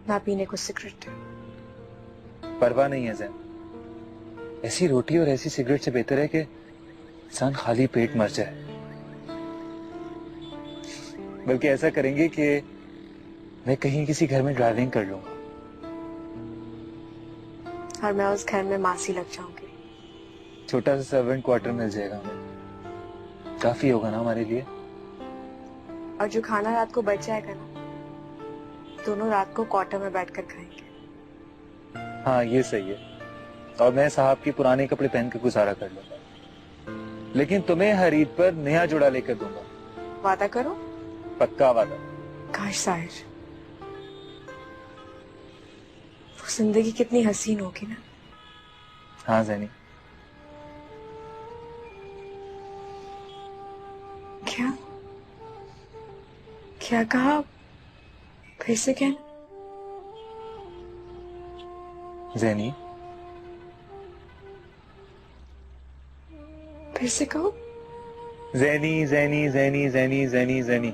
ना पीने को सिगरेट। परवाह नहीं है जैन। ऐसी रोटी और ऐसी सिगरेट से बेहतर है कि इंसान खाली पेट मर जाए। बल्कि ऐसा करेंगे कि मैं कहीं किसी घर में ड्राइविंग कर लूंगा और मैं उस घर में मासी लग जाऊंगी। छोटा सा सर्वेंट क्वार्टर मिल जाएगा हमें, काफी होगा ना हमारे लिए। और जो खाना रात को बच जाएगा ना, दोनों रात को क्वार्टर में बैठकर खाएंगे। हाँ ये सही है। और मैं साहब की पुराने कपड़े पहन कर गुजारा कर लूंगा, लेकिन तुम्हें हर ईद पर नया जोड़ा लेकर दूंगा। वादा करो। पक्का वादा। काश साहिर, वो जिंदगी कितनी हसीन होगी ना। हाँ जैनी। क्या क्या कहा? फिर से कहना। जैनी फिर से कहो। जैनी जैनी जैनी जैनी जैनी जैनी।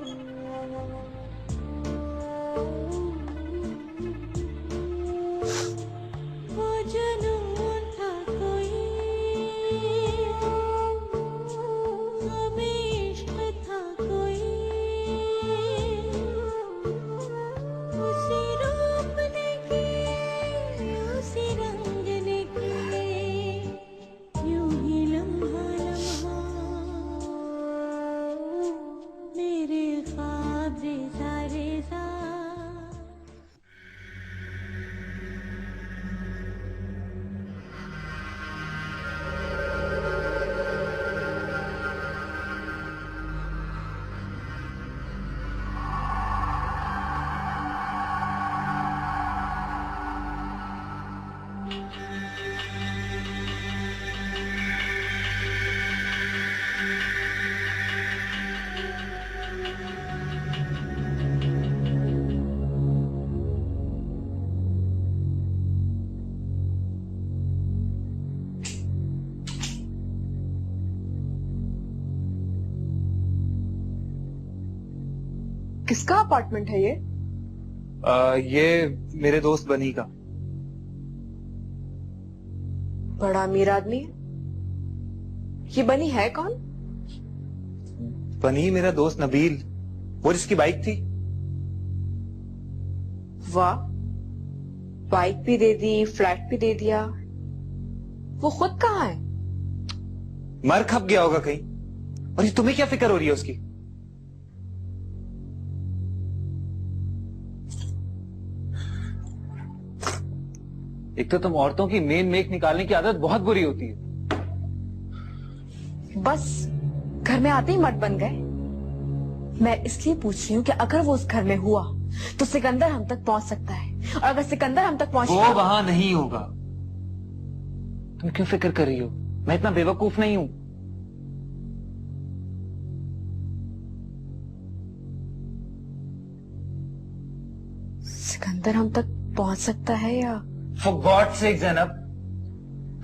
किसका अपार्टमेंट है ये? ये मेरे दोस्त बनी का। बड़ा अमीर आदमी है ये। बनी है कौन? बनी मेरा दोस्त नबील, वो जिसकी बाइक थी। वाह, बाइक भी दे दी, फ्लैट भी दे दिया। वो खुद कहाँ है? मर खप गया होगा कहीं। और ये तुम्हें क्या फिक्र हो रही है उसकी? एक तो तुम औरतों की मेन मेक निकालने की आदत बहुत बुरी होती है। बस घर में आते ही मर्द बन गए। मैं इसलिए पूछ रही हूँ कि अगर वो उस घर में हुआ तो सिकंदर हम तक पहुंच सकता है, और अगर सिकंदर हम तक पहुंचता वो वहां नहीं होगा। तुम क्यों फिक्र कर रही हो? मैं इतना बेवकूफ नहीं हूं। सिकंदर हम तक पहुंच सकता है या? For God's sake ज़ैनब,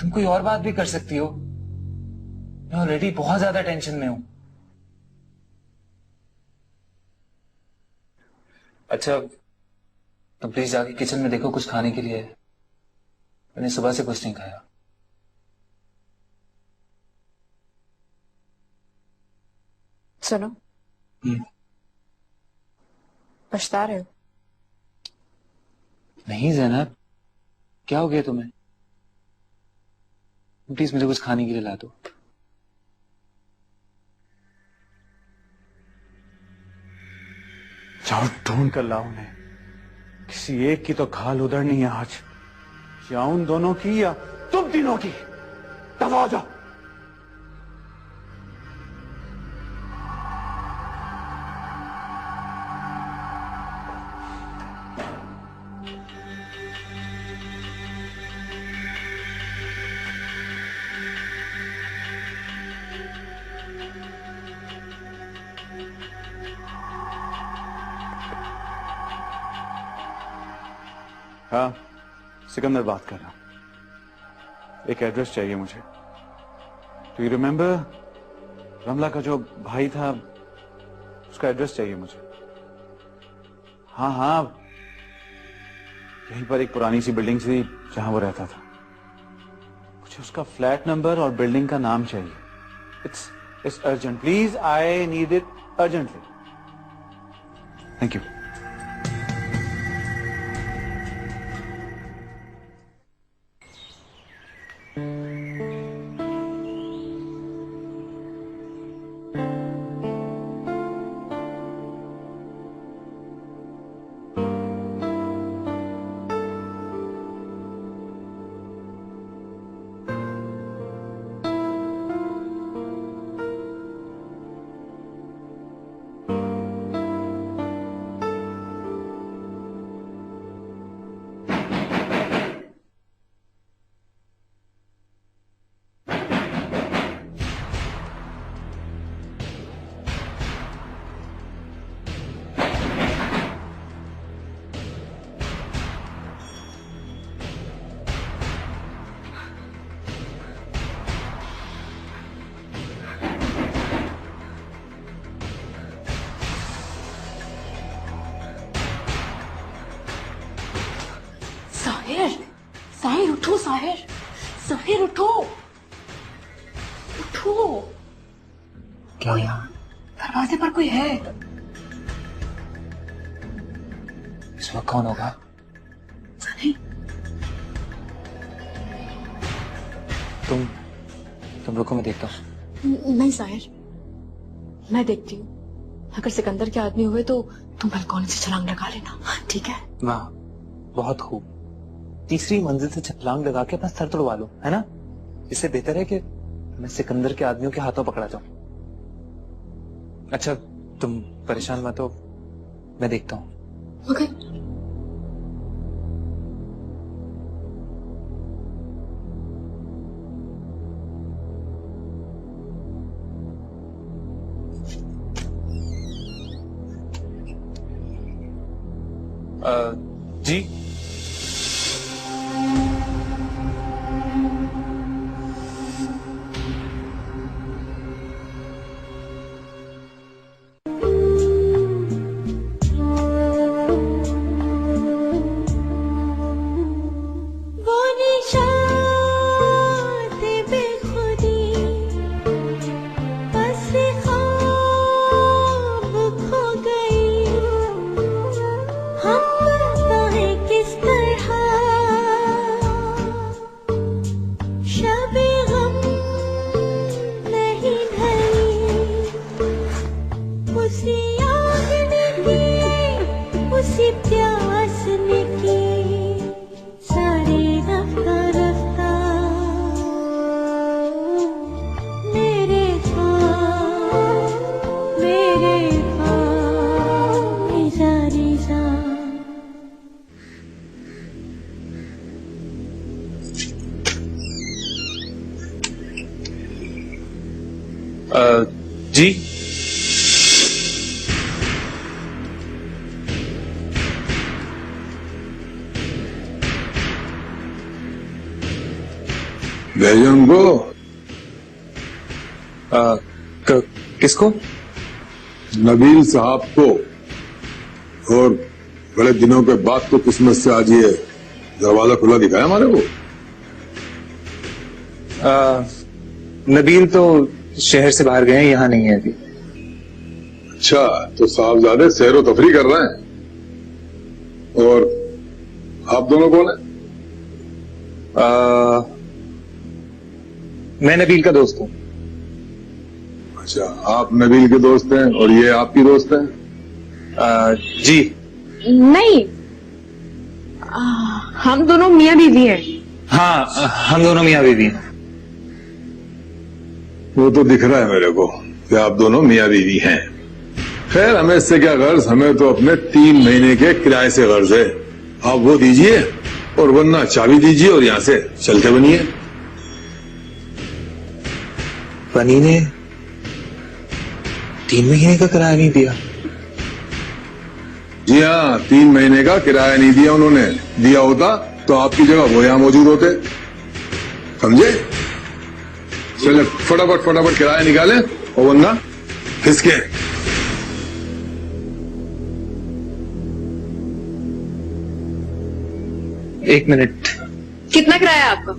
तुम कोई और बात भी कर सकती हो। मैं ऑलरेडी बहुत ज्यादा टेंशन में हूं। अच्छा, तुम प्लीज जाके किचन में देखो कुछ खाने के लिए है। मैंने सुबह से कुछ नहीं खाया। सुनो, पछता रहे हो? नहीं ज़ैनब, क्या हो गया तुम्हें? प्लीज मुझे कुछ खाने के लिए ला दो। जाओ ढूंढ कर लाओ उन्हें। किसी एक की तो खाल उधरनी है आज, या उन दोनों की या तुम तीनों की। दबा जाओ। हाँ, सिकंदर बात कर रहा हूं। एक एड्रेस चाहिए मुझे। डू यू रिमेम्बर रमला का जो भाई था, उसका एड्रेस चाहिए मुझे। हाँ हाँ, यहीं पर एक पुरानी सी बिल्डिंग थी जहां वो रहता था। मुझे उसका फ्लैट नंबर और बिल्डिंग का नाम चाहिए। It's urgent please, I need it urgently. Thank you. Sahir उठो, साहिर उठो, उठो। क्या यहाँ? दरवाजे पर कोई है। इस वक्त कौन होगा? नहीं, तुम रुको, मैं देखता हूँ। नहीं साहिर, मैं देखती हूँ। अगर सिकंदर के आदमी हुए तो तुम बालकनी से छलांग लगा लेना, ठीक है? वाह, बहुत खूब। तीसरी मंजिल से छलांग लगा के अपना सर तोड़वा लो, है ना? इससे बेहतर है कि मैं सिकंदर के आदमियों के हाथों पकड़ा जाऊं। अच्छा, तुम परेशान मत हो, मैं देखता हूँ। ओके। जी, जी, भेजो उनको। किसको? नबील साहब को। और बड़े दिनों के बाद तो किस्मत से आज ये दरवाजा खुला दिखाया हमारे को। नबील तो शहर से बाहर गए हैं, यहाँ नहीं है अभी। अच्छा, तो साहबजादे सैरो तफरी कर रहे हैं। और आप दोनों कौन है? मैं नबील का दोस्त हूँ। अच्छा, आप नबील के दोस्त हैं और ये आपकी दोस्त हैं? जी नहीं, हम दोनों मियाँ बीवी हैं। हाँ, हम दोनों मियाँ बीवी हैं। वो तो दिख रहा है मेरे को कि आप दोनों मियाँ बीवी हैं। खैर, हमें इससे क्या गर्ज, हमें तो अपने 3 महीने के किराए से गर्ज है। आप वो दीजिए और वरना चाबी दीजिए और यहां से चलते बनिए। बनी ने 3 महीने का किराया नहीं दिया? जी हाँ, 3 महीने का किराया नहीं दिया उन्होंने। दिया होता तो आपकी जगह वो यहां मौजूद होते, समझे? चले फटाफट फटाफट किराया निकाले और वरना खिसके। एक मिनट। कितना किराया है आपका?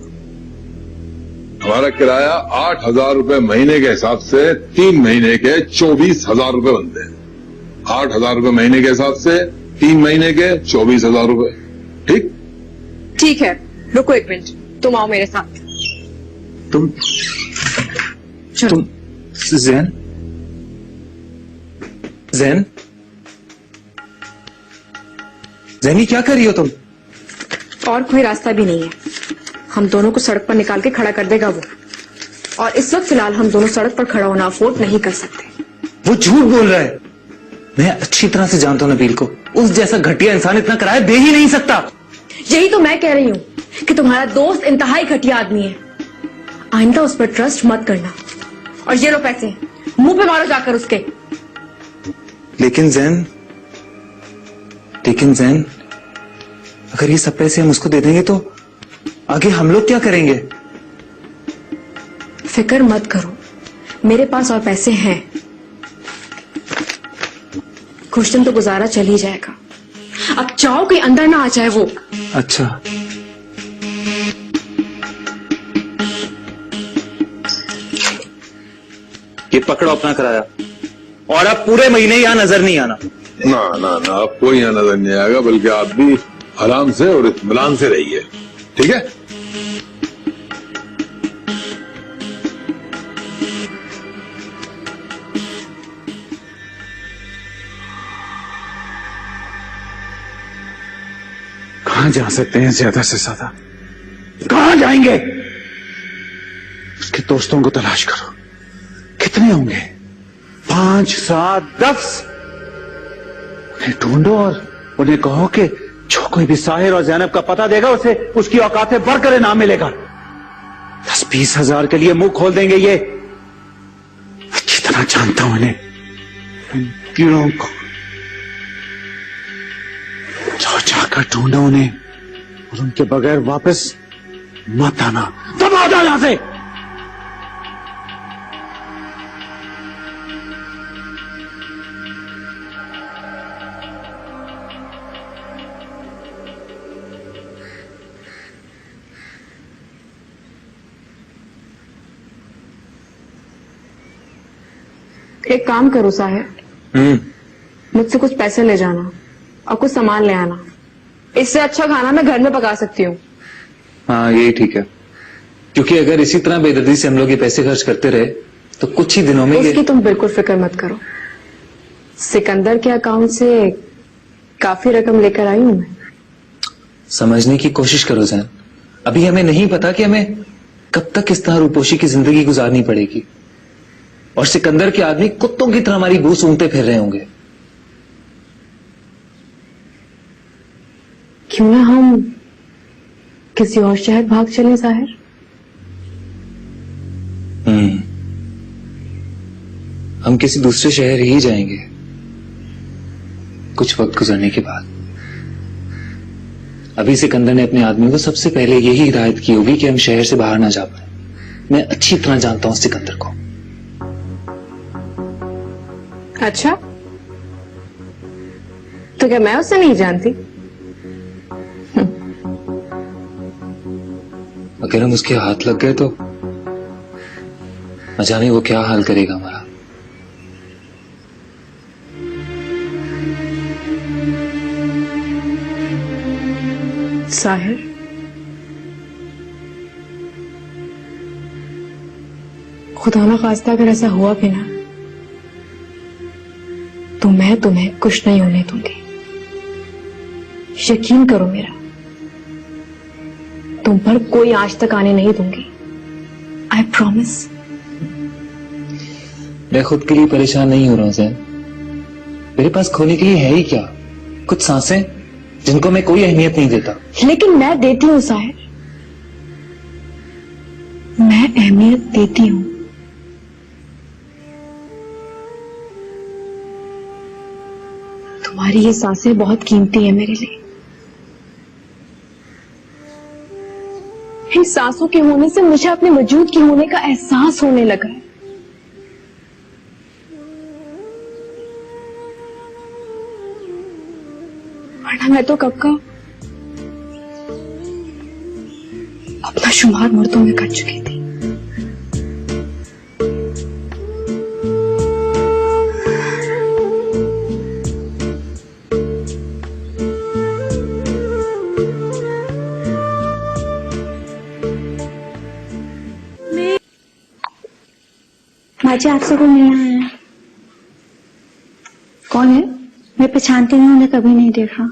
हमारा किराया 8,000 रुपए महीने के हिसाब से 3 महीने के 24,000 रुपए बनते हैं। 8,000 रुपए महीने के हिसाब से 3 महीने के 24,000 रुपए। ठीक? ठीक है, रुको एक मिनट, तुम आओ मेरे साथ। तुम जैन जैन जैनी क्या कर रही हो तुम? और कोई रास्ता भी नहीं है, हम दोनों को सड़क पर निकाल के खड़ा कर देगा वो। और इस वक्त फिलहाल हम दोनों सड़क पर खड़ा होना अफोर्ड नहीं कर सकते। वो झूठ बोल रहा है। मैं अच्छी तरह से जानता हूं नबील को, उस जैसा घटिया इंसान इतना किराया दे ही नहीं सकता। यही तो मैं कह रही हूँ कि तुम्हारा दोस्त इंतहाई घटिया आदमी है। आइंदा उस पर ट्रस्ट मत करना। और ये लो पैसे, मुंह पे मारो जाकर उसके। लेकिन जैन अगर ये सब पैसे हम उसको दे देंगे तो आगे हम लोग क्या करेंगे? फिक्र मत करो, मेरे पास और पैसे हैं। कुछ दिन तो गुजारा चल ही जाएगा। अब चाहो कि अंदर ना आ जाए वो। अच्छा, ये पकड़ो अपना किराया, और अब पूरे महीने यहां नजर नहीं आना। ना ना ना, अब कोई यहाँ नजर नहीं आएगा, बल्कि आप भी आराम से और इत्मीनान से रहिए। ठीक है? कहां जा सकते हैं ज्यादा से ज्यादा? कहां जाएंगे? उसके दोस्तों को तलाश करो। कितने होंगे? 5, 7, 10? उन्हें ढूंढो और उन्हें कहो कि जो कोई भी साहिर और जैनब का पता देगा उसे उसकी औकातें बढ़कर इनाम मिलेगा। 10-20 हजार के लिए मुंह खोल देंगे ये। अच्छी तरह जानता हूं इन्हें, इन कीड़ों को। जाओ जाकर ढूंढो उन्हें और उनके बगैर वापस मत आना। तुम आ जाओ यहां से। एक काम करो साहिर, मुझसे कुछ पैसे ले जाना और कुछ सामान ले आना। इससे अच्छा खाना मैं घर में पका सकती हूँ। हाँ, यही ठीक है, क्योंकि अगर इसी तरह बेदर्दी से हम लोग ये पैसे खर्च करते रहे तो कुछ ही दिनों में उसकी तुम बिल्कुल फिक्र मत करो। सिकंदर के अकाउंट से काफी रकम लेकर आई हूं मैं। समझने की कोशिश करो जैन, अभी हमें नहीं पता कि हमें कब तक इस तरह रूपोशी की जिंदगी गुजारनी पड़ेगी, और सिकंदर के आदमी कुत्तों की तरह हमारी बू सूंघते फिर रहे होंगे। क्यों ना हम किसी और शहर भाग चले साहिर? हम किसी दूसरे शहर ही जाएंगे कुछ वक्त गुजरने के बाद। अभी सिकंदर ने अपने आदमी को सबसे पहले यही हिदायत की होगी कि हम शहर से बाहर ना जा पाए। मैं अच्छी तरह जानता हूं सिकंदर को। अच्छा, तो क्या मैं उसे नहीं जानती? अगर हम उसके हाथ लग गए तो न जाने वो क्या हाल करेगा हमारा। साहिर, खुदा ना खास्ता अगर ऐसा हुआ भी ना तो मैं तुम्हें कुछ नहीं होने दूंगी। यकीन करो मेरा, तुम पर कोई आंच तक आने नहीं दूंगी। I promise. मैं खुद के लिए परेशान नहीं हो रहा हूं जैन। मेरे पास खोने के लिए है ही क्या? कुछ सांसें जिनको मैं कोई अहमियत नहीं देता। लेकिन मैं देती हूं साहिर, मैं अहमियत देती हूं। तुम्हारी ये सांसें बहुत कीमती है मेरे लिए। इन सांसों के होने से मुझे अपने वजूद के होने का एहसास होने लगा है। वरना मैं तो कब का अपना शुमार मुर्दों में कर चुकी थी। माजी आपसे कोई मिलना है। कौन है? मैं पहचानती नहीं, उन्हें कभी नहीं देखा।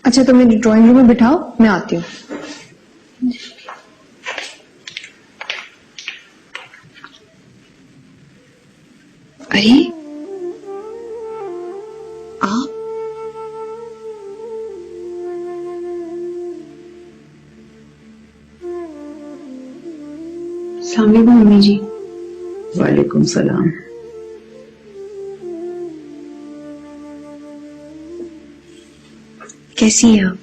अच्छा, तो मेरी ड्राइंग रूम में बिठाओ, मैं आती हूँ। अरे आप अस्सलाम वालेकुम मम्मी जी। वालेकुम सलाम। कैसी है आप?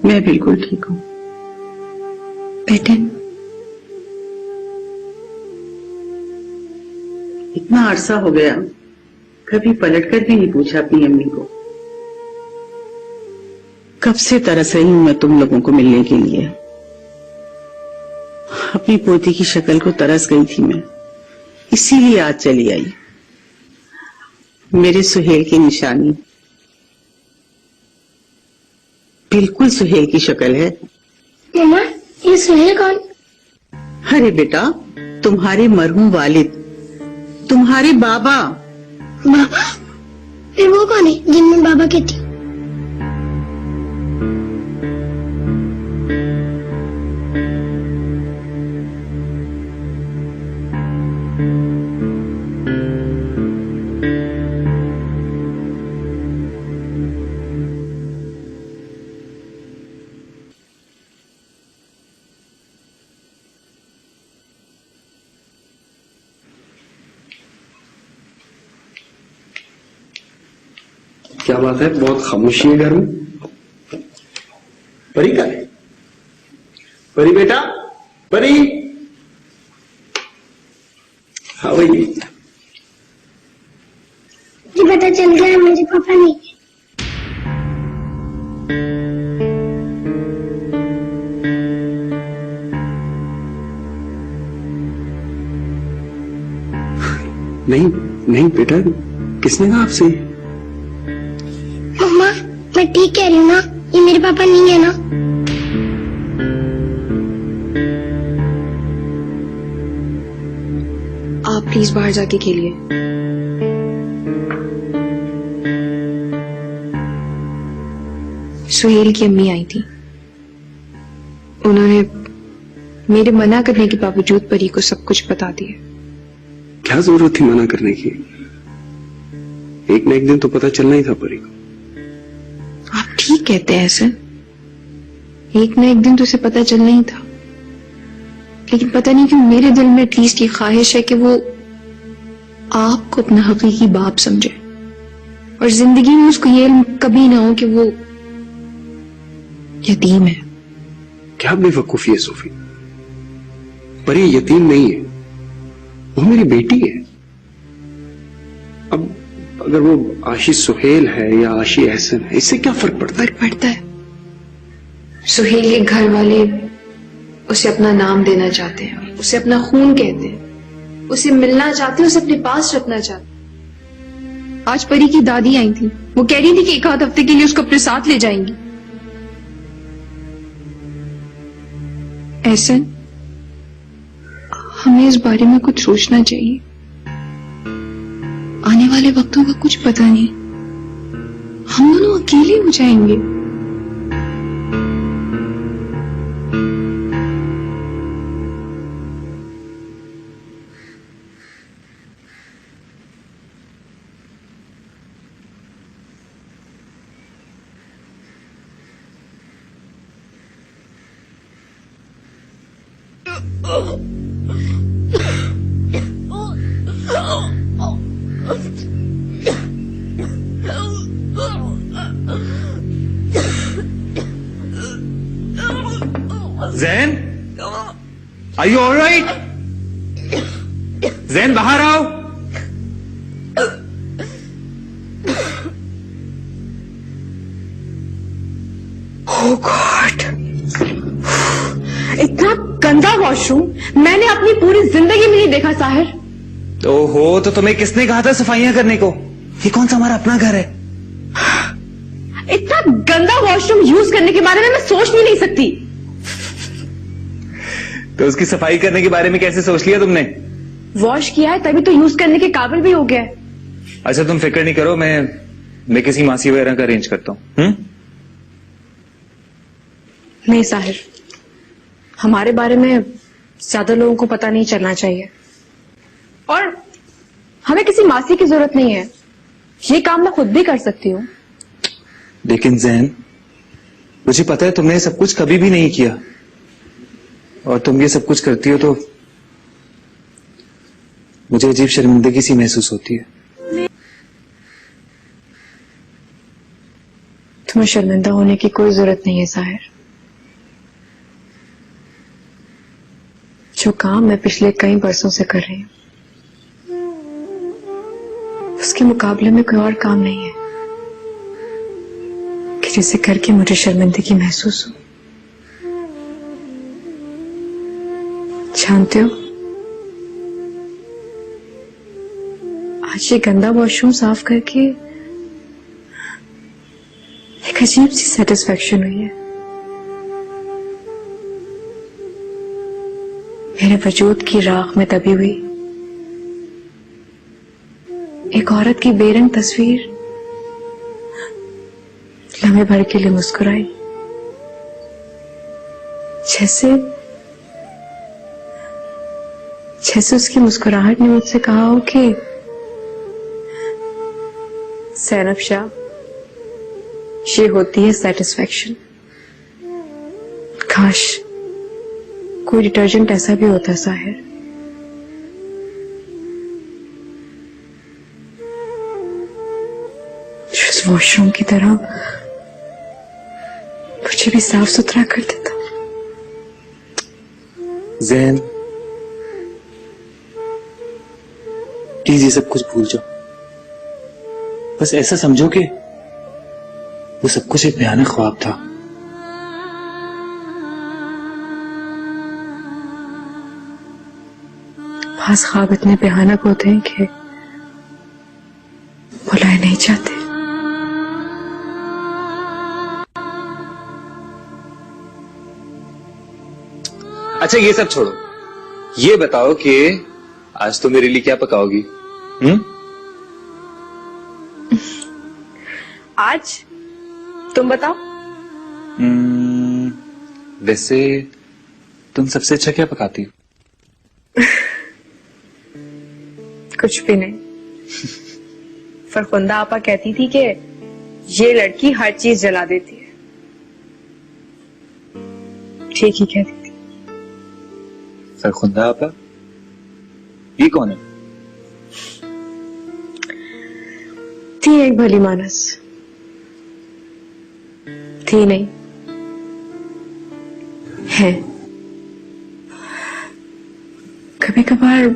मैं बिल्कुल ठीक हूँ। बैठे। इतना अरसा हो गया, कभी पलटकर भी नहीं पूछा अपनी अम्मी को। कब से तरस रही हूँ मैं तुम लोगों को मिलने के लिए। अपनी पोती की शक्ल को तरस गई थी मैं, इसीलिए आज चली आई। मेरे सुहेल की निशानी बिल्कुल सुहेल की शक्ल है। मम्मा, ये सुहेल कौन? अरे बेटा, तुम्हारे मरहूम वालिद, तुम्हारे बाबा। बाबा? फिर वो कौन है जिनमें बाबा कहती? क्या बात है, बहुत खामोशी है घर में। परी का है? परी बेटा, परी। हाँ भाई, मुझे पता चल गया मेरे पापा नहीं है। नहीं नहीं बेटा, किसने कहा आपसे? मम्मा, मैं ठीक कह रही हूँ ना, ये मेरे पापा नहीं है ना। आप प्लीज बाहर जाके खेलिए। सुहेल की अम्मी आई थी, उन्होंने मेरे मना करने के बावजूद परी को सब कुछ बता दिया। क्या जरूरत थी मना करने की? एक न एक दिन तो पता चलना ही था परी को। आप ठीक कहते हैं सर, एक ना एक दिन तो उसे पता चलना ही था, लेकिन पता नहीं क्यों मेरे दिल में एटलीस्ट ये ख्वाहिश है कि वो आपको अपना हकीकी बाप समझे और जिंदगी में उसको ये इल्म कभी ना हो कि वो यतीम है। क्या बेवकूफी है सोफी, परी यतीम नहीं है, वो मेरी बेटी है। अब अगर वो आशी सुहेल है या आशी एहसन है, इससे क्या फर्क पड़ता है? फर्क पड़ता है। सुहेल के घर वाले उसे अपना नाम देना चाहते हैं, उसे अपना खून कहते हैं, उसे मिलना चाहते हैं, उसे अपने पास रखना चाहते हैं। आज परी की दादी आई थी, वो कह रही थी कि एक आध हफ्ते के लिए उसको अपने साथ ले जाएंगी। एहसन, हमें इस बारे में कुछ सोचना चाहिए। आने वाले वक्तों का कुछ पता नहीं, हम दोनों अकेले हो जाएंगे। Jane, are you alright? Jane, बाहर आओ। Oh God! इतना गंदा वॉशरूम मैंने अपनी पूरी जिंदगी में नहीं देखा साहिर। ओहो, तो तुम्हें किसने कहा था सफाइयां करने को? ये कौन सा हमारा अपना घर है? इतना गंदा वॉशरूम यूज करने के बारे में मैं सोच भी नहीं सकती। तो उसकी सफाई करने के बारे में कैसे सोच लिया तुमने? वॉश किया है तभी तो यूज करने के काबिल भी हो गया है। अच्छा तुम फिक्र नहीं करो, मैं किसी मासी वगैरह का अरेंज करता हूँ। नहीं साहिर, हमारे बारे में ज्यादा लोगों को पता नहीं चलना चाहिए और हमें किसी मासी की जरूरत नहीं है। ये काम मैं खुद भी कर सकती हूँ। लेकिन जैन, मुझे पता है तुमने सब कुछ कभी भी नहीं किया, और तुम ये सब कुछ करती हो तो मुझे अजीब शर्मिंदगी सी महसूस होती है। तुम्हें शर्मिंदा होने की कोई जरूरत नहीं है साहिर। जो काम मैं पिछले कई बरसों से कर रही हूँ उसके मुकाबले में कोई और काम नहीं है कि जिसे करके मुझे शर्मिंदगी महसूस हो। जानते हो, आज ये गंदा वॉशरूम साफ करके एक अजीब सी सेटिस्फैक्शन हुई है। मेरे वजूद की राख में दबी हुई एक औरत की बेरंग तस्वीर लम्हे भर के लिए मुस्कुराई, जैसे उसकी मुस्कुराहट ने मुझसे कहा हो कि सैनब शाह, ये होती है सेटिस्फैक्शन। काश कोई डिटर्जेंट ऐसा भी होता साहिर। उस वॉशरूम की तरह मुझे भी साफ सुथरा कर देता। जैन, प्लीज ये सब कुछ भूल जाओ। बस ऐसा समझो कि वो सब कुछ एक भयानक ख्वाब था। खास ख्वाब इतने भयानक होते हैं कि बुलाए नहीं जाते। अच्छा ये सब छोड़ो, ये बताओ कि आज तो मेरे लिए क्या पकाओगी? आज तुम बताओ। वैसे तुम सबसे अच्छा क्या पकाती हो? कुछ भी नहीं। फरखुंदा आपा कहती थी कि ये लड़की हर चीज जला देती है। ठीक ही कहती थी। फरखुंदा आपा? ये कौन है? थी एक भली मानस। थी नहीं, है। कभी कभार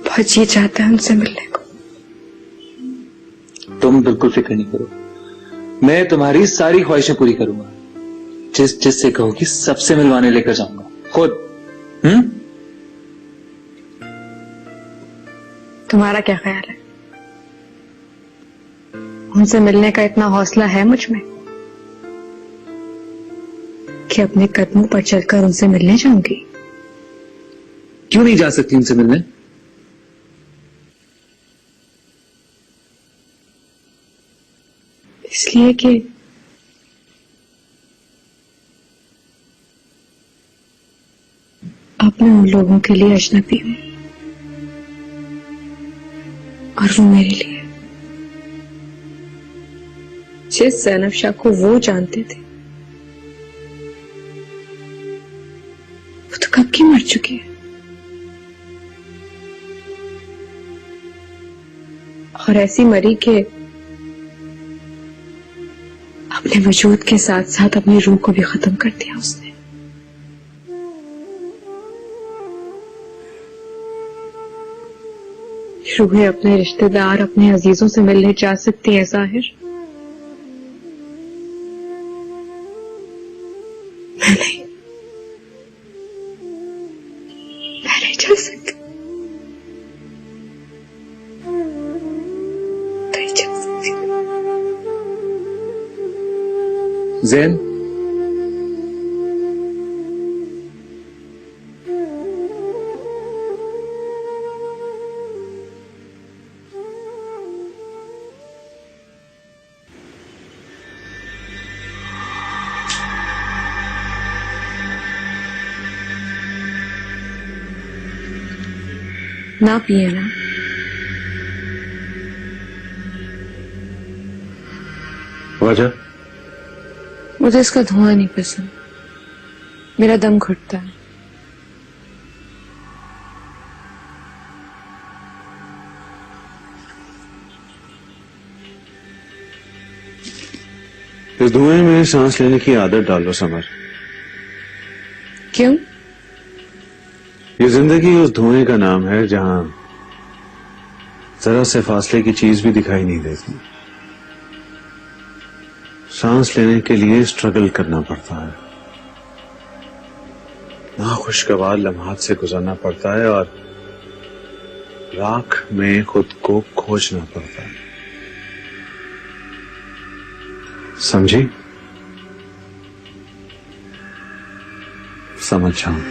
बहुत जी चाहता है उनसे मिलने को। तुम बिल्कुल फिक्र नहीं करो, मैं तुम्हारी सारी ख्वाहिशें पूरी करूंगा। जिससे कहोगी सबसे मिलवाने लेकर जाऊंगा खुद। तुम्हारा क्या ख्याल है? उनसे मिलने का इतना हौसला है मुझ में कि अपने कदमों पर चलकर उनसे मिलने जाऊंगी? क्यों नहीं जा सकती उनसे मिलने? इसलिए कि अब मैं उन लोगों के लिए अजनबी हूं और वो मेरे लिए। जिस ज़ैनब शाह को वो जानते थे वो तो कब की मर चुकी है, और ऐसी मरी कि अपने वजूद के साथ साथ अपनी रूह को भी खत्म कर दिया उसने। रूहें अपने रिश्तेदार, अपने अजीजों से मिलने जा सकती हैं साहिर, जैन, ना पिए ना। वजह? मुझे इसका धुआं नहीं पसंद, मेरा दम घुटता है। इस धुएं में सांस लेने की आदत डालो समर। क्यों? ये जिंदगी उस धुएं का नाम है जहां जरा से फासले की चीज भी दिखाई नहीं देती। सांस लेने के लिए स्ट्रगल करना पड़ता है, नाखुशगवार लम्हात से गुजरना पड़ता है और राख में खुद को खोजना पड़ता है। समझी? समझ जाऊं।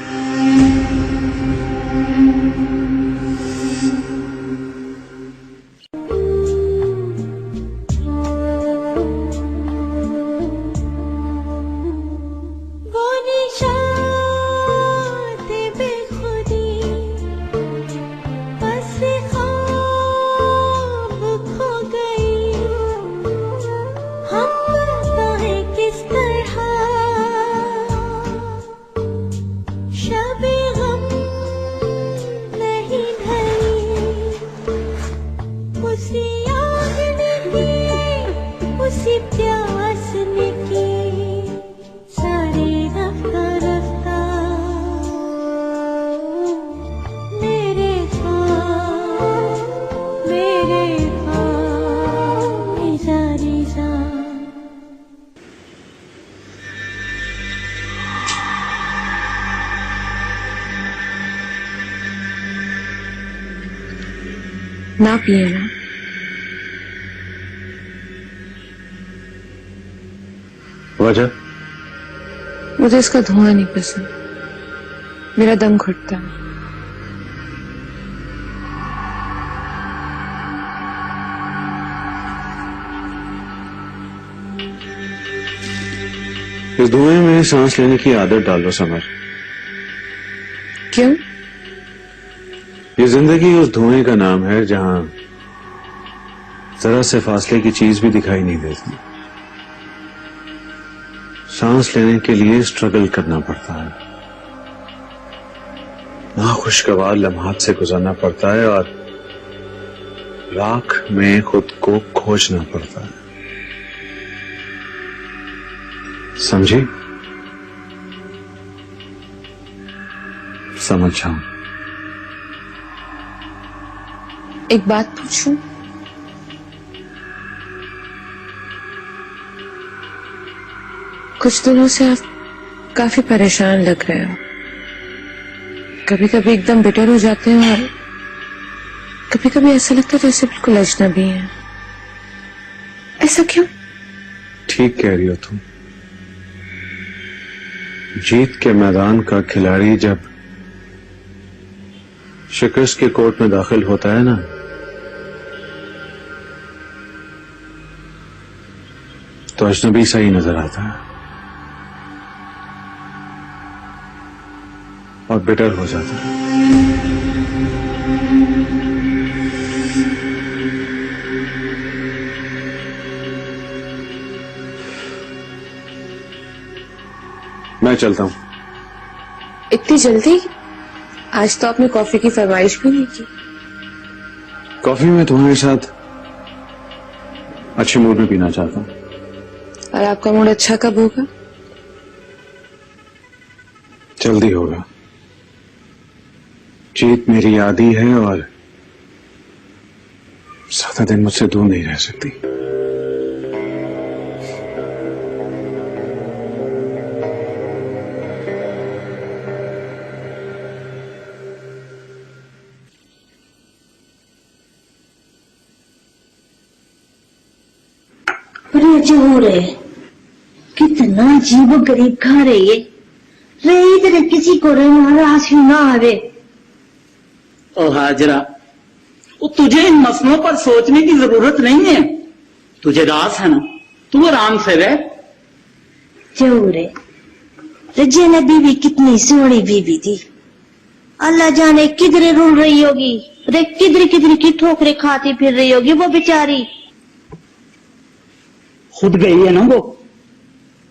ना पिए ना। वजह? मुझे इसका धुआं नहीं पसंद, मेरा दम घुटता है। इस धुएं में सांस लेने की आदत डालो समर। क्यों? ये जिंदगी उस धुएं का नाम है जहां जरा से फासले की चीज भी दिखाई नहीं देती। सांस लेने के लिए स्ट्रगल करना पड़ता है, नाखुशगवार लम्हात से गुजरना पड़ता है और राख में खुद को खोजना पड़ता है। समझी? समझ जाऊं। एक बात पूछूं? कुछ दिनों से आप काफी परेशान लग रहे हो। कभी कभी एकदम बिटर हो जाते हैं और कभी कभी ऐसा लगता है जैसे बिल्कुल अजनबी हैं। ऐसा क्यों? ठीक कह रही हो तुम। जीत के मैदान का खिलाड़ी जब शिकस्त के कोर्ट में दाखिल होता है ना, तो अजनबी सा ही नजर आता है और बिटर हो जाता है। मैं चलता हूं। इतनी जल्दी? आज तो आपने कॉफी की फरमाइश भी नहीं की। कॉफी में तुम्हारे साथ अच्छे मूड में पीना चाहता हूं। और आपका मूड अच्छा कब होगा? जल्दी होगा। जीत मेरी आदी है और ज्यादा दिन मुझसे दूर नहीं रह सकती। बड़े अच्छे हो रहे हैं। कितने कितना अजीब और गरीब घर है ये। रही इधर किसी को रास ना आवे। ओ हाजरा, वो तुझे इन मसलों पर सोचने की जरूरत नहीं है। तुझे रास है ना, तू आराम से रह। जरूर है। रजीना बीवी कितनी सोहनी बीवी थी। अल्लाह जाने किधरे रुल रही होगी, रे किधर किधर की ठोकरे खाती फिर रही होगी वो बेचारी। खुद गई है ना वो,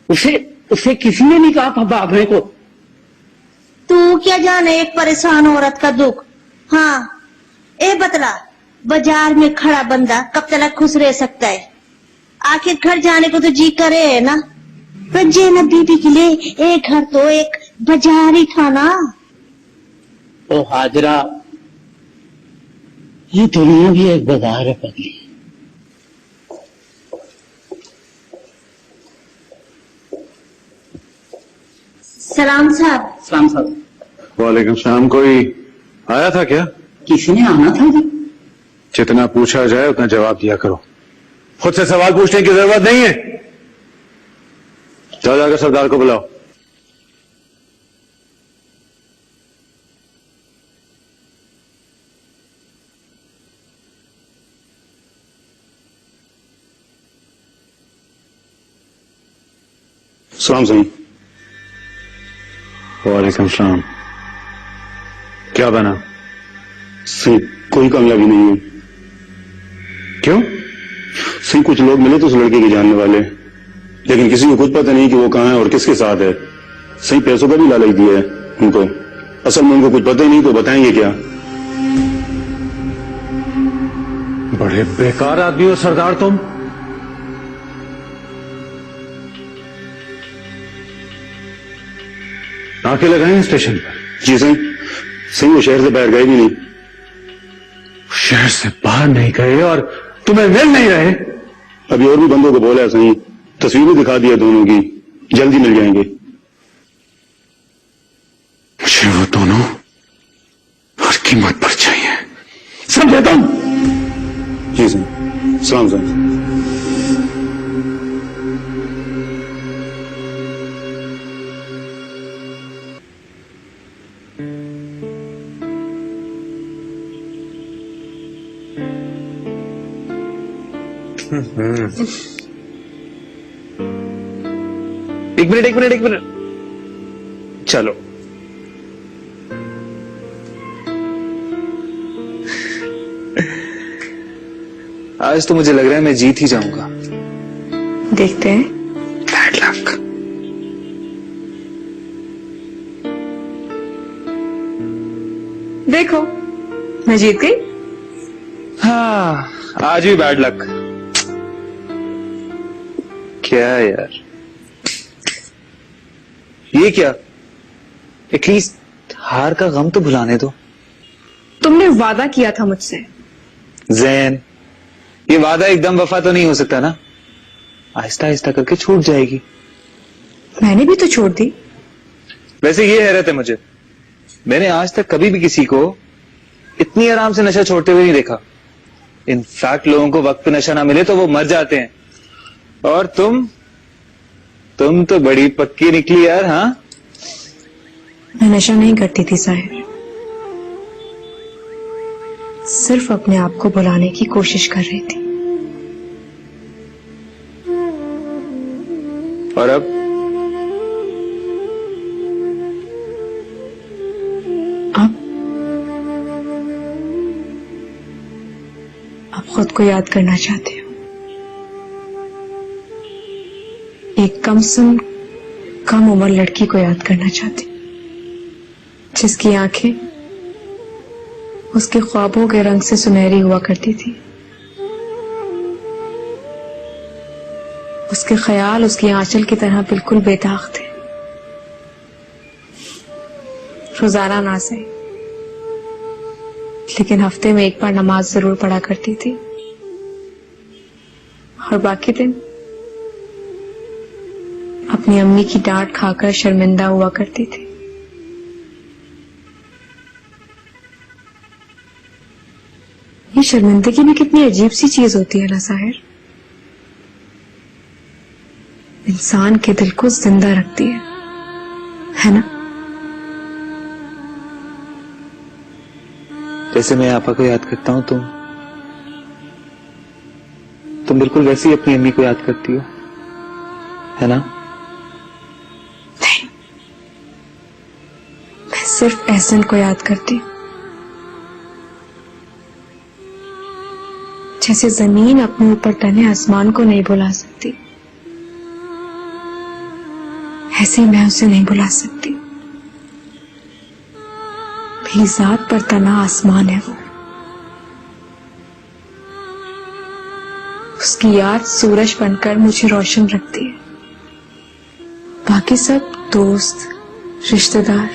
उसे किसी ने नहीं कहा था भागने को। तू क्या जाने एक परेशान औरत का दुख। हाँ ए बतला, बाजार में खड़ा बंदा कब तक खुश रह सकता है? आखिर घर जाने को तो जी करे है ना। रजीना बीबी के लिए एक घर तो एक बाजार ही था ना। ओ हाजरा, ये दुनिया भी एक बाजार है पगली। सलाम साहब। सलाम साहब। वालेकुम सलाम। कोई आया था क्या? किसी ने आना था जी। जितना पूछा जाए उतना जवाब दिया करो, खुद से सवाल पूछने की जरूरत नहीं है। जाओ जाकर सरदार को बुलाओ। सलाम सही। वालेकुम सलाम। क्या बना? सही कोई कामयाबी नहीं है। क्यों? सही कुछ लोग मिले तो उस लड़के के जानने वाले, लेकिन किसी को कुछ पता नहीं कि वो कहाँ है और किसके साथ है। सही पैसों का भी लालच दिया है उनको, असल में उनको कुछ पता ही नहीं तो बताएंगे क्या। बड़े बेकार आदमी हो सरदार तुम। नाके लगाए स्टेशन पर? जी सही। सही वो शहर से बाहर गए भी नहीं। शहर से बाहर नहीं गए और तुम्हें मिल नहीं रहे? अभी और भी बंदों को बोला है सही, तस्वीर भी दिखा दिया दोनों की, जल्दी मिल जाएंगे। मुझे वो दोनों हर कीमत पर चाहिए, समझे तुम? जी सही। सलाम सही। एक मिनट चलो। आज तो मुझे लग रहा है मैं जीत ही जाऊंगा। देखते हैं। Bad luck. देखो मैं जीत गई। हाँ, आज भी बैड लक। क्या यार, ये क्या? एटलीस्ट हार का गम तो भुलाने दो। तुमने वादा किया था मुझसे। जैन, ये वादा एकदम वफा तो नहीं हो सकता ना, आहिस्ता आहिस्ता करके छूट जाएगी। मैंने भी तो छोड़ दी। वैसे ये हैरत है मुझे, मैंने आज तक कभी भी किसी को इतनी आराम से नशा छोड़ते हुए नहीं देखा। इनफैक्ट लोगों को वक्त पे नशा ना मिले तो वो मर जाते हैं, और तुम तो बड़ी पक्की निकली यार। हाँ, मैं नशा नहीं करती थी साहिर, सिर्फ अपने आप को भुलाने की कोशिश कर रही थी। और अब खुद को याद करना चाहती हूँ। एक कम उम्र लड़की को याद करना चाहती हूँ, जिसकी आंखें उसके ख्वाबों के रंग से सुनहरी हुआ करती थी। उसके ख्याल उसकी आंचल की तरह बिल्कुल बेदाग थे। रोजाना ना सही, लेकिन हफ्ते में एक बार नमाज जरूर पढ़ा करती थी, और बाकी दिन अपनी अम्मी की डांट खाकर शर्मिंदा हुआ करती थी। ये शर्मिंदगी भी कितनी अजीब सी चीज होती है ना साहिर। इंसान के दिल को जिंदा रखती है ना? जैसे मैं आपा को याद करता हूं, तुम बिल्कुल वैसे ही अपनी अम्मी को याद करती हो, है ना? नहीं, मैं सिर्फ एहसन को याद करती हूँ। जैसे जमीन अपने ऊपर तने आसमान को नहीं बुला सकती, ऐसे ही मैं उसे नहीं बुला सकती। मेरी जात पर तना आसमान है वो, उसकी याद सूरज बनकर मुझे रोशन रखती है। बाकी सब दोस्त, रिश्तेदार,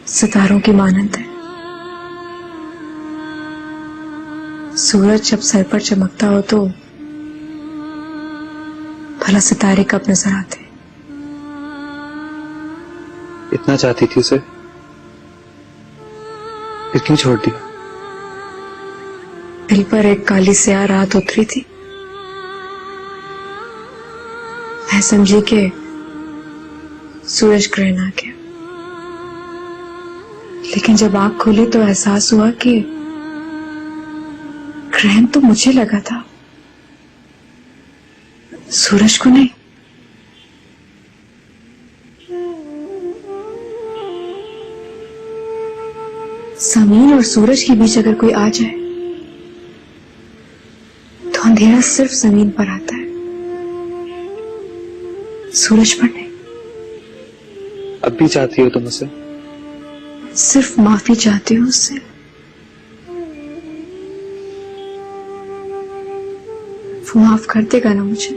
सितारों की मानंद है। सूरज जब सर पर चमकता हो तो भला सितारे कब नजर आते? इतना चाहती थी उसे, फिर क्यों छोड़ दिया? दिल पर एक काली स्याह रात उतरी थी। मैं समझी कि सूरज ग्रहण आ गया, लेकिन जब आंख खोली तो एहसास हुआ कि ग्रहण तो मुझे लगा था, सूरज को नहीं। जमीन और सूरज के बीच अगर कोई आ जाए तो अंधेरा सिर्फ जमीन पर आता है, सूरज पर नहीं। अब भी चाहती हो तुम उसे? सिर्फ माफी चाहती हूँ उससे। वो माफ कर देगा ना मुझे?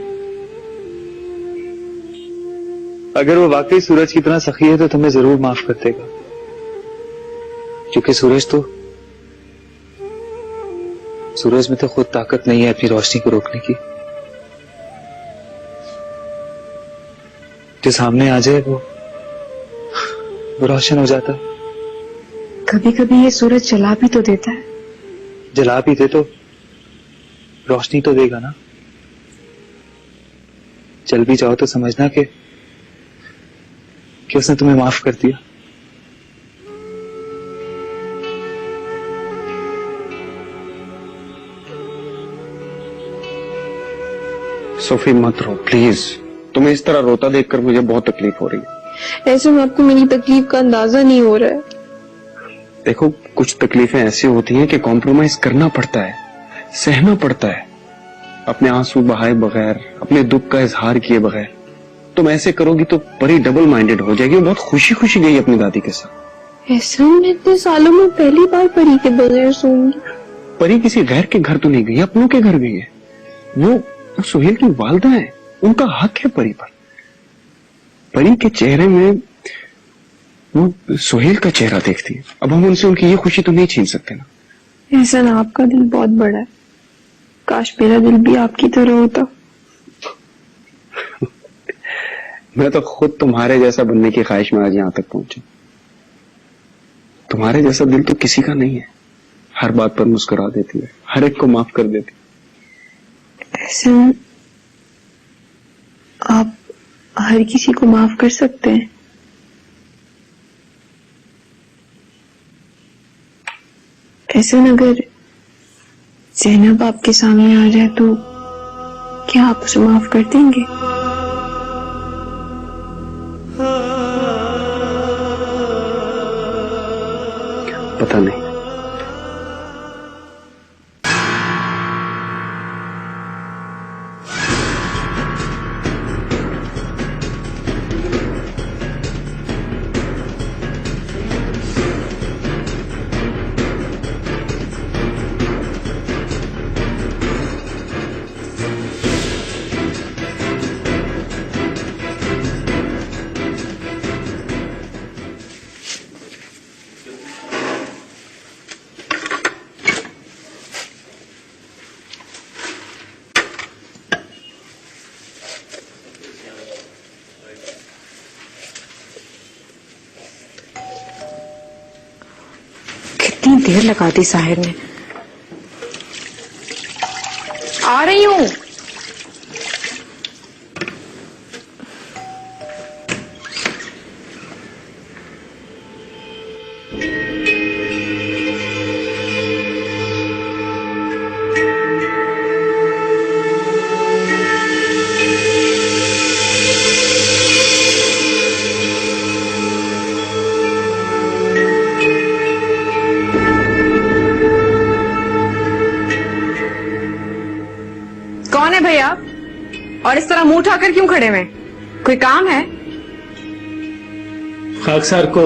अगर वो वाकई सूरज की तरह सखी है तो तुम्हें जरूर माफ कर देगा, क्योंकि सूरज में तो खुद ताकत नहीं है अपनी रोशनी को रोकने की। जो सामने आ जाए वो रोशन हो जाता है। कभी कभी ये सूरज जला भी तो देता है। जला भी दे तो रोशनी तो देगा ना। चल भी जाओ तो समझना कि उसने तुम्हें माफ कर दिया। सोफी मत रो प्लीज। तुम्हें इस तरह रोता देखकर मुझे बहुत तकलीफ हो रही है। ऐसे में आपको मेरी तकलीफ का अंदाजा नहीं हो रहा है। देखो, कुछ तकलीफें ऐसी होती हैं कि कॉम्प्रोमाइज करना पड़ता है, सहना पड़ता है, अपने आंसू बहाए बगैर, अपने दुख का इजहार किए बगैर। तुम ऐसे करोगी तो परी डबल माइंडेड हो जाएगी। वो बहुत खुशी खुशी गई अपनी दादी के साथ। ऐसा मैं इतने सालों में पहली बार परी के बगैर सोऊंगी। परी किसी गैर के घर तो नहीं गई, अपनों के घर गई है। वो सुहेल की वालदा है, उनका हक है परी पर। परी के चेहरे में वो सुहेल का चेहरा देखती है। अब हम उनसे उनकी ये खुशी तो नहीं छीन सकते ना। ऐसा ना, आपका दिल बहुत बड़ा है, काश मेरा दिल भी आपकी तरह होता। मैं तो खुद तुम्हारे जैसा बनने की ख्वाहिश में आज यहां तक पहुंचा। तुम्हारे जैसा दिल तो किसी का नहीं है। हर बात पर मुस्कुरा देती है, हर एक को माफ कर देती है। ऐसे आप हर किसी को माफ कर सकते हैं? ऐसे अगर ज़ैनब आपके सामने आ जाए तो क्या आप उसे माफ कर देंगे? पता नहीं। कितनी देर लगा दी साहिर ने। आ रही हूँ। कौन है भैया? और इस तरह मुंह उठाकर क्यों खड़े हुए? कोई काम है? खाकसार को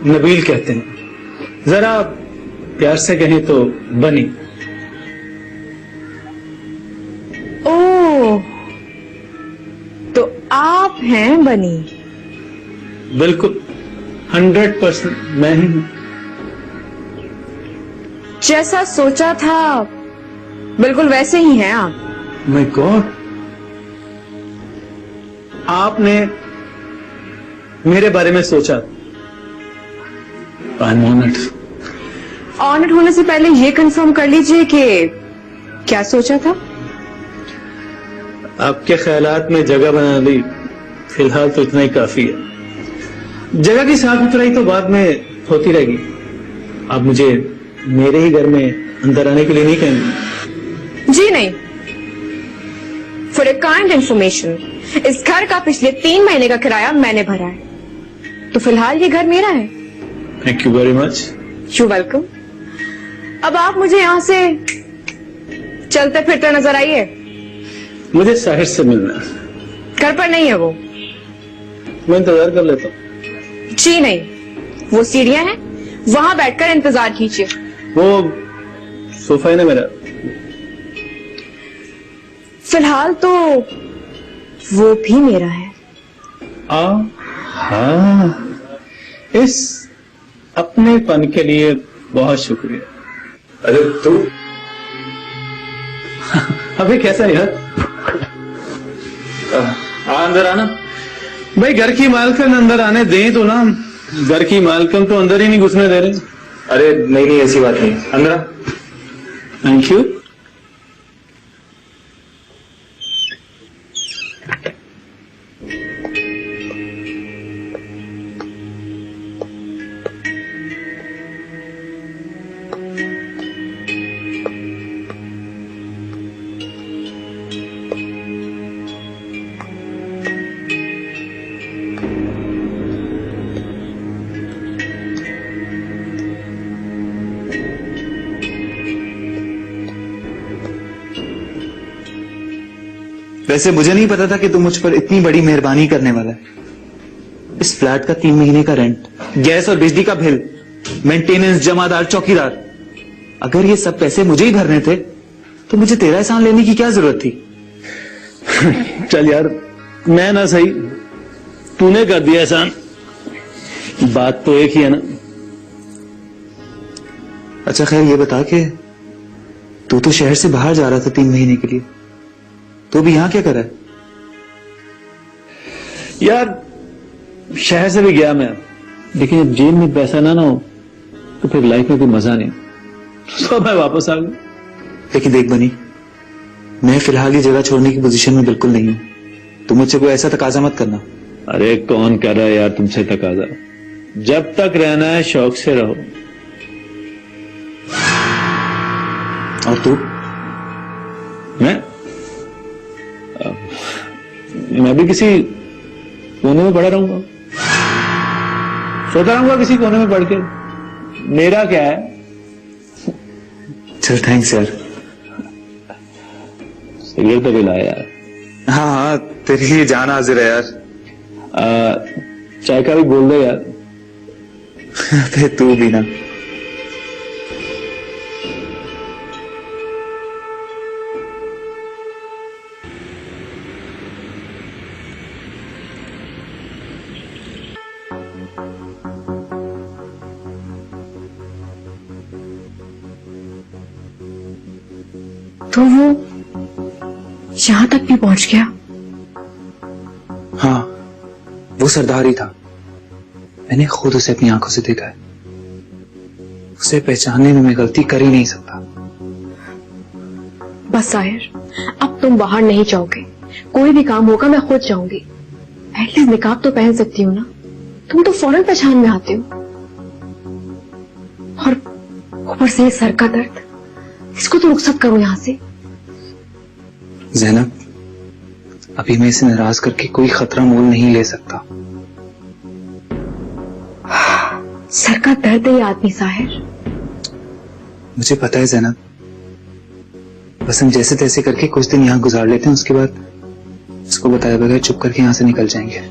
नबील कहते हैं, जरा प्यार से कहें तो बनी। ओह, तो आप हैं बनी? बिल्कुल 100% मैं ही हूं। जैसा सोचा था बिल्कुल वैसे ही हैं आप। माय गॉड, आपने मेरे बारे में सोचा। I am honoured. ऑनर्ड होने से पहले ये कंफर्म कर लीजिए कि क्या सोचा था। आपके ख्यालात में जगह बना ली, फिलहाल तो इतना ही काफी है। जगह की साफ सुथराई तो बाद में होती रहेगी। आप मुझे मेरे ही घर में अंदर आने के लिए नहीं कहेंगे? जी नहीं। फॉर ए काइंड इंफॉर्मेशन, इस घर का पिछले 3 महीने का किराया मैंने भरा है, तो फिलहाल ये घर मेरा है। Thank you very much. You welcome. अब आप मुझे यहाँ से चलते फिरते नजर आइए। मुझे साहिर से मिलना है। घर पर नहीं है वो। मैं इंतजार कर लेता हूँ। जी नहीं, वो सीढ़ियां हैं, वहां बैठकर इंतजार कीजिए। वो सोफा है ना मेरा। फिलहाल तो वो भी मेरा है। हाँ, इस अपनेपन के लिए बहुत शुक्रिया। अरे तू अबे कैसा है यार? अंदर आना। भाई घर की मालकिन अंदर आने दें तो ना। घर की मालकिन तो अंदर ही नहीं घुसने दे रहे। अरे नहीं ऐसी बात नहीं, अंदर आ। Thank you. वैसे मुझे नहीं पता था कि तू मुझ पर इतनी बड़ी मेहरबानी करने वाला है। इस फ्लैट का 3 महीने का रेंट, गैस और बिजली का बिल, मेंटेनेंस, जमादार, चौकीदार, अगर ये सब पैसे मुझे ही भरने थे तो मुझे तेरा एहसान लेने की क्या जरूरत थी? चल यार, मैं ना सही, तूने कर दिया एहसान। बात तो एक ही है ना। अच्छा खैर ये बता कि तू तो शहर से बाहर जा रहा था 3 महीने के लिए, तो भी यहां क्या कर रहा है? यार शहर से भी गया मैं, लेकिन जब जेब में पैसा ना हो तो फिर लाइफ में कोई मजा नहीं। तो मैं वापस आ गया। लेकिन देख बनी, मैं फिलहाल ये जगह छोड़ने की पोजीशन में बिल्कुल नहीं हूं। तुम मुझसे कोई ऐसा तकाजा मत करना। अरे कौन कर रहा है यार तुमसे तकाजा? जब तक रहना है शौक से रहो। और तू? मैं भी किसी कोने में पड़ा रहूंगा, सोता रहूंगा किसी कोने में पड़ के। मेरा क्या है? चल थैंक्स यार। सिगरेट तो भी लाया यार। हाँ हाँ, तेरे लिए जान हाजिर है यार। चाय का भी बोल दे यार। फिर तू भी ना। तो वो यहां तक भी पहुंच गया? हाँ, वो सरदार ही था। मैंने खुद उसे अपनी आंखों से देखा है। उसे पहचानने में मैं गलती कर ही नहीं सकता। बस साहिर, अब तुम बाहर नहीं जाओगे। कोई भी काम होगा मैं खुद जाऊंगी। एटलीस्ट निकाब तो पहन सकती हूँ ना। तुम तो फौरन पहचान में आते हो। और ऊपर से ये सर का दर्द, इसको तो रुखसत करो यहां से। ज़ैनब, अभी मैं इसे नाराज करके कोई खतरा मोल नहीं ले सकता। सर का दर्द है ये आदमी साहिर। मुझे पता है ज़ैनब, बस हम जैसे तैसे करके कुछ दिन यहाँ गुजार लेते हैं, उसके बाद इसको बताए बगैर चुप करके यहाँ से निकल जाएंगे।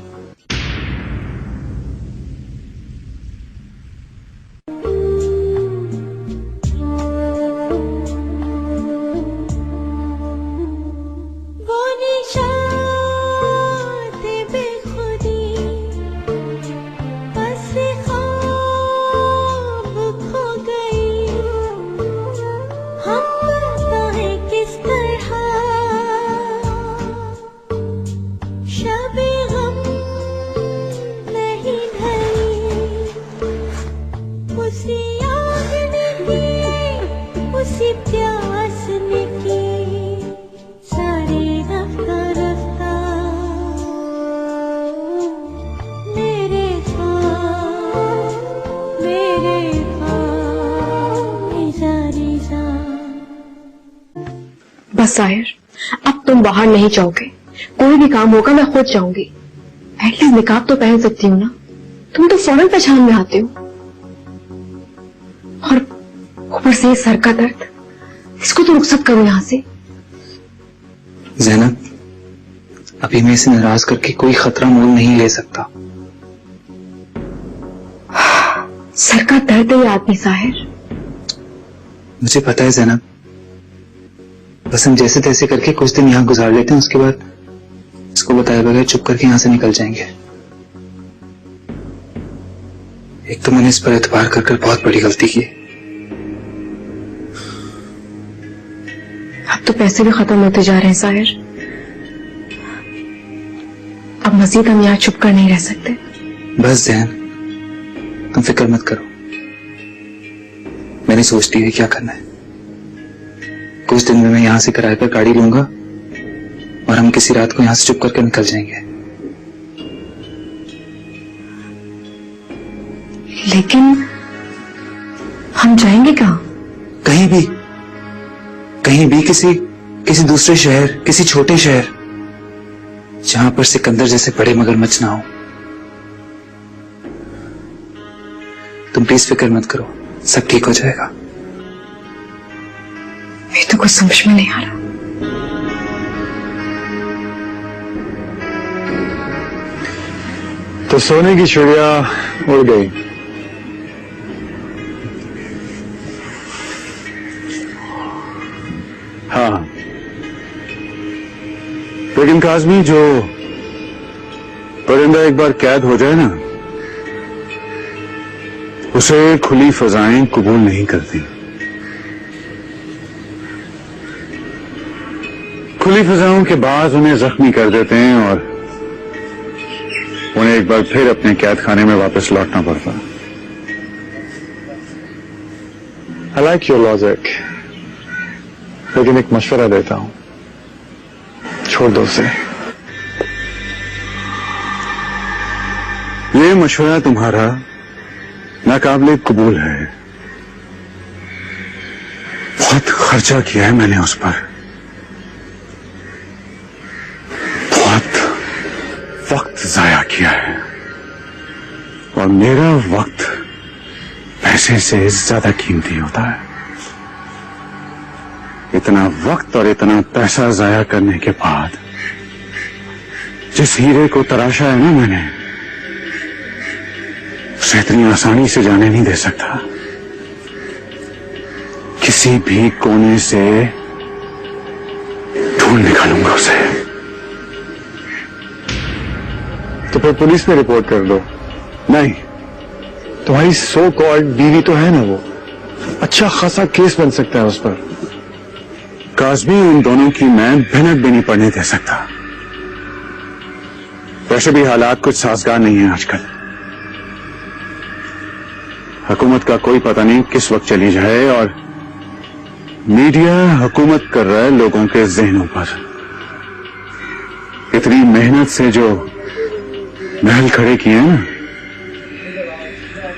बस साहिर, अब तुम बाहर नहीं जाओगे। कोई भी काम होगा मैं खुद जाऊंगी। एटलीस्ट निकाब तो पहन सकती हूँ ना। तुम तो फौरन पहचान में आते हो। और ऊपर से ये सर का दर्द, इसको तो रुखसत करो यहां से। ज़ैनब, अभी मैं इसे नाराज करके कोई खतरा मोल नहीं ले सकता। सर का दर्द है ये आदमी साहिर। मुझे पता है ज़ैनब, बस हम जैसे तैसे करके कुछ दिन यहाँ गुजार लेते हैं, उसके बाद इसको बताए बगैर चुप करके यहाँ से निकल जाएंगे। एक तो मैंने इस पर एतबार कर बहुत बड़ी गलती की। अब तो पैसे भी खत्म होते जा रहे हैं साहिर। अब मजीद हम यहाँ चुप कर नहीं रह सकते। बस जैन, तुम फिक्र मत करो, मैंने सोच ली है क्या करना है। कुछ दिन में मैं यहां से किराए पर गाड़ी लूंगा और हम किसी रात को यहां से चुप करके निकल जाएंगे। लेकिन हम जाएंगे कहां? कहीं भी किसी दूसरे शहर, किसी छोटे शहर जहां पर सिकंदर जैसे बड़े मगरमच्छ ना हो। तुम प्लीज फिक्र मत करो, सब ठीक हो जाएगा। ये तो कुछ समझ में नहीं आ रहा। तो सोने की चिड़िया उड़ गई। हाँ, लेकिन काज़मी, जो परिंदा एक बार कैद हो जाए ना, उसे खुली फजाएं कबूल नहीं करती। खुली फजाओं के बाद उन्हें जख्मी कर देते हैं और उन्हें एक बार फिर अपने कैद खाने में वापस लौटना पड़ता है। I like your logic, लेकिन एक मशवरा देता हूं, छोड़ दो उसे। ये मशवरा तुम्हारा नाकाबिले कबूल है। बहुत खर्चा किया है मैंने उस पर, बहुत वक्त जाया किया है, और मेरा वक्त पैसे से ज्यादा कीमती होता है। इतना वक्त और इतना पैसा जाया करने के बाद जिस हीरे को तराशा है ना मैंने, उसे इतनी आसानी से जाने नहीं दे सकता। किसी भी कोने से ढूंढ निकालूंगा उसे। तो फिर पुलिस में रिपोर्ट कर दो। नहीं, तुम्हारी सो कॉल्ड बीवी तो है ना, वो अच्छा खासा केस बन सकता है उस पर। काज़मी, उन दोनों की मैं भनक भी नहीं पड़ने दे सकता। वैसे भी हालात कुछ साजगार नहीं है आजकल। हुकूमत का कोई पता नहीं किस वक्त चली जाए और मीडिया हुकूमत कर रहा है लोगों के जहनों पर। इतनी मेहनत से जो महल खड़े किए हैं ना,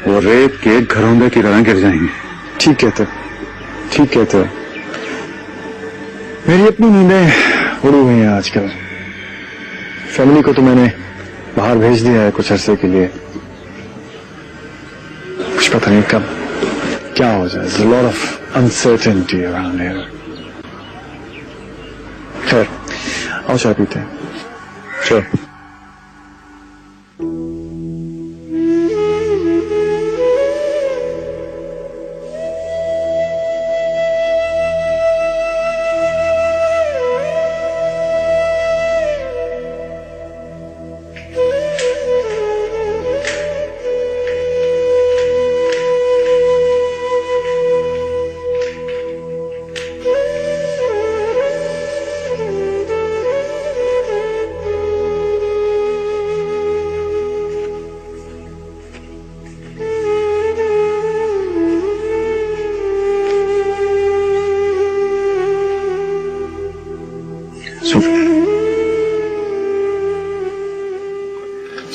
वो रेत के घरोंदे की तरह गिर जाएंगे। ठीक कहते, ठीक कहते। मेरी अपनी नींदें उड़ी हुई हैं आजकल। फैमिली को तो मैंने बाहर भेज दिया है कुछ अरसे के लिए। कुछ पता नहीं कब क्या हो जाए। There's a lot of uncertainty around here. खैर, आओ चाय पीते हैं। Sure.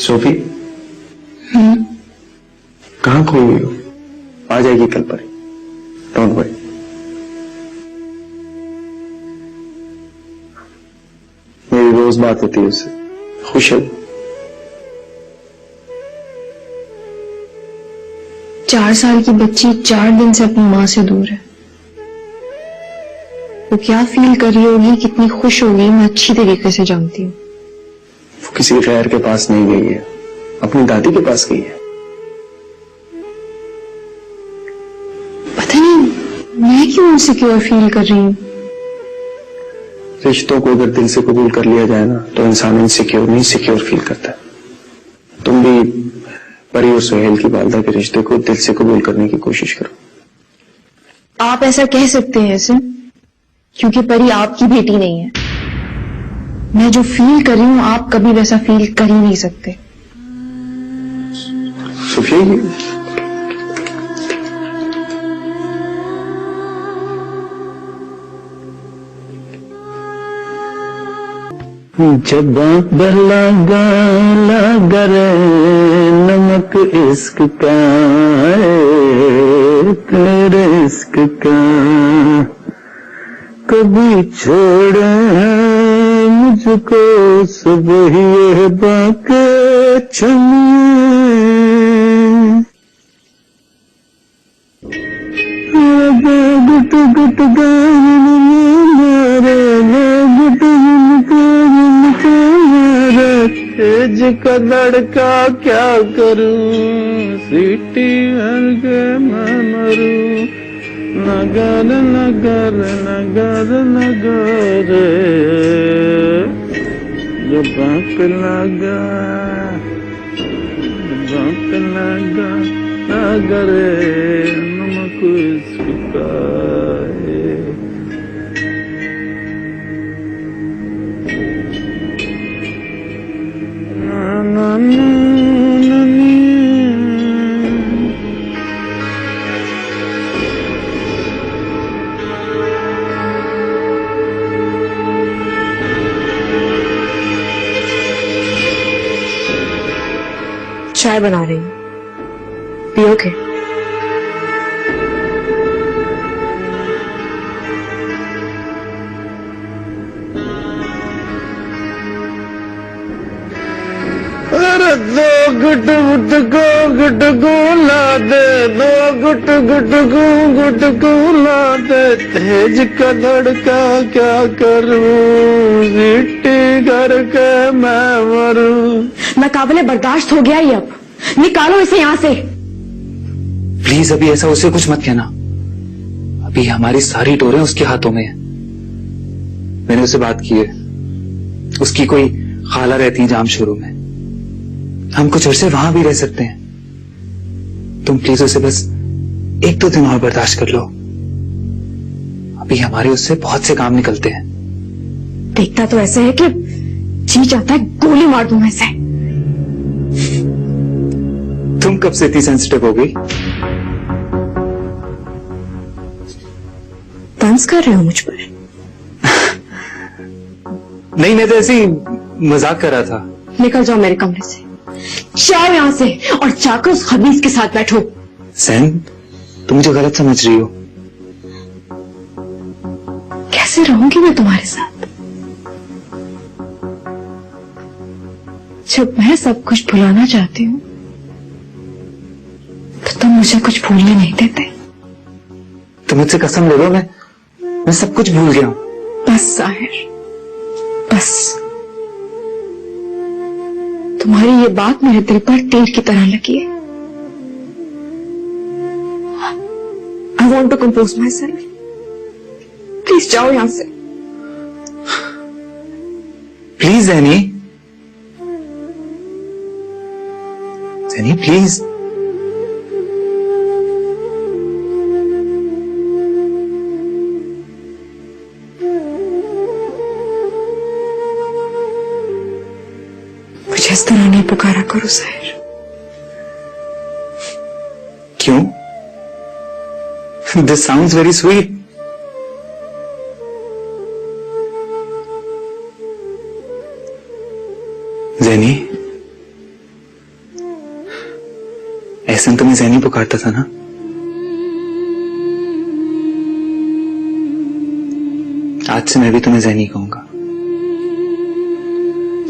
सोफी, कहाँ खो हुई हो? आ जाएगी कल पर। Don't worry. मेरी रोज बात होती है उससे। खुश है। 4 साल की बच्ची 4 दिन से अपनी माँ से दूर है। वो क्या फील कर रही होगी, कितनी खुश होगी, मैं अच्छी तरीके से जानती हूँ। वो किसी गैर के पास नहीं गई है, अपनी दादी के पास गई है। पता नहीं मैं क्यों इनसिक्योर फील कर रही हूँ। रिश्तों को अगर दिल से कबूल कर लिया जाए ना, तो इंसान इनसिक्योर नहीं सिक्योर फील करता है। तुम भी परी और सुहेल की वालदा के रिश्ते को दिल से कबूल करने की कोशिश करो। आप ऐसा कह सकते हैं ऐसे, क्योंकि परी आपकी बेटी नहीं है। मैं जो फील कर रही हूं आप कभी वैसा फील कर ही नहीं सकते। सोफिया, जब लगा लगा रे नमक इश्क का, तेरे इश्क का कभी छोड़े मुझको सुबह ये बाके गुट गुट तेज का लड़का क्या करूं, सीटी हर के मैं मरूं। नगर नगर नगर नगर जब बाप लगा नगर नमक इसका चाय बना रही हूँ, पियोगे? अरे दो गुट गुट को ला दे, दो गुट को ला दे। तेज का लड़का क्या करूं, सीटी करके मैं मरूं। मैं काबिल बर्दाश्त हो गया ही, अब निकालो इसे यहाँ से। प्लीज अभी ऐसा उसे कुछ मत कहना। अभी हमारी सारी डोरें उसके हाथों में है। मैंने उससे बात की है, उसकी कोई खाला रहती है जामशोरू में। हम कुछ अरसे वहां भी रह सकते हैं। तुम प्लीज उसे बस 1-2 दिन और बर्दाश्त कर लो। अभी हमारे उससे बहुत से काम निकलते हैं। देखता तो ऐसा है कि जी चाहता है गोली मार दूं मैं इसे। तुम कब से इतनी सेंसिटिव हो गई? तंग तंज कर रहे हो मुझ पर? नहीं, मैं तो ऐसे ही मजाक कर रहा था। निकल जाओ मेरे कमरे से, जाओ यहाँ से और जाकर उस खबीज के साथ बैठो। सैन, तुम मुझे गलत समझ रही हो। कैसे रहूंगी मैं तुम्हारे साथ जब मैं सब कुछ भुलाना चाहती हूँ तो तुम मुझे कुछ भूलने नहीं देते। तुम मुझसे कसम ले लो, मैं सब कुछ भूल गया हूँ। बस साहिर, बस। तुम्हारी ये बात मेरे दिल पर तीर की तरह लगी है। I want to compose myself. Please जाओ यहां से। Please Jenny, Jenny please. मुझे इस तरह नहीं पुकारा करो साहिर। क्यों? This sounds very sweet. Jenny, ऐसे तो मैं जैनी पुकारता था ना। आज से मैं भी तुम्हें जैनी कहूंगा।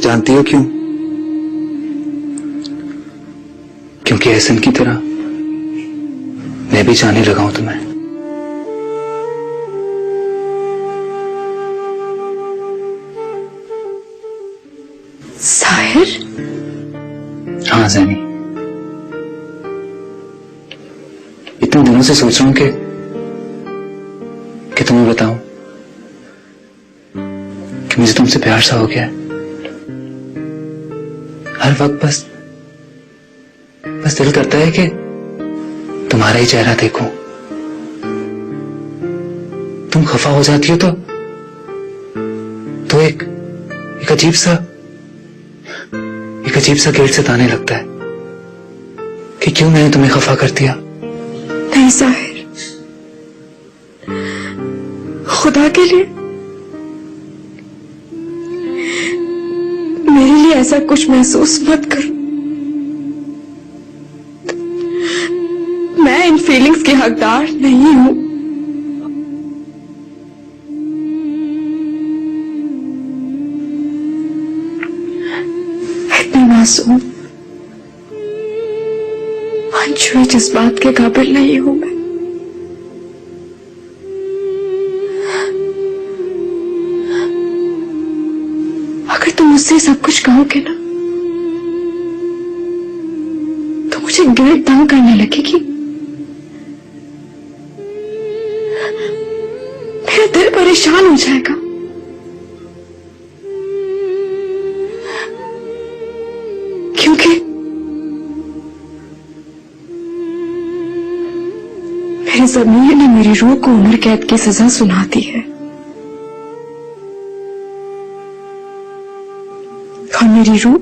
जानती हो क्यों? क्योंकि एहसन की तरह मैं भी जाने लगा हूं तुम्हें। साहिर? हाँ जैनी, इतने दिनों से सोच रहा हूं कि तुम्हें बताऊं कि मुझे तुमसे प्यार सा हो गया है। हर वक्त बस दिल करता है कि तुम्हारा ही चेहरा देखूं। तुम खफा हो जाती हो तो एक अजीब सा गिल्ट सताने लगता है कि क्यों मैंने तुम्हें खफा कर दिया। नहीं साहिर, खुदा के लिए मेरे लिए ऐसा कुछ महसूस मत करो। मैं इन फीलिंग्स की हकदार नहीं हूं। इतनी मासूम अनछुए जज्बात के काबिल नहीं हूं मैं। अगर तुम मुझसे सब कुछ कहोगे ना तो मुझे गिल्ट तंग करने लगेगी। मेरा दिल परेशान हो जाएगा। क्योंकि मेरे ज़मीर ने मेरी रूह को उम्र कैद की सजा सुना दी है और मेरी रूह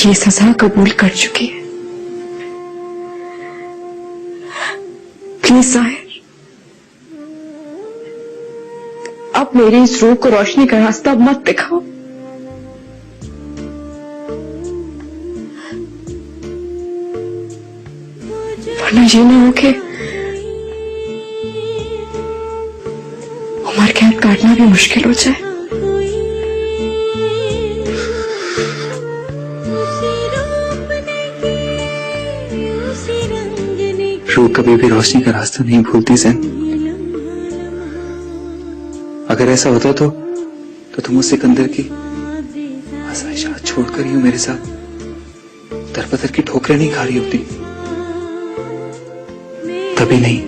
ये सजा कबूल कर चुकी है। प्लीज साहिर, अब मेरी इस रूह को रोशनी का रास्ता मत दिखाओ। वरना ये ना हो कि उम्र कैद काटना भी मुश्किल हो जाए। रूह कभी भी रोशनी का रास्ता नहीं भूलती जैन। अगर ऐसा होता तो तुम उस सिकंदर की आसाइशात छोड़कर ही मेरे साथ दरपदर की ठोकरें नहीं खा रही होती। कभी नहीं।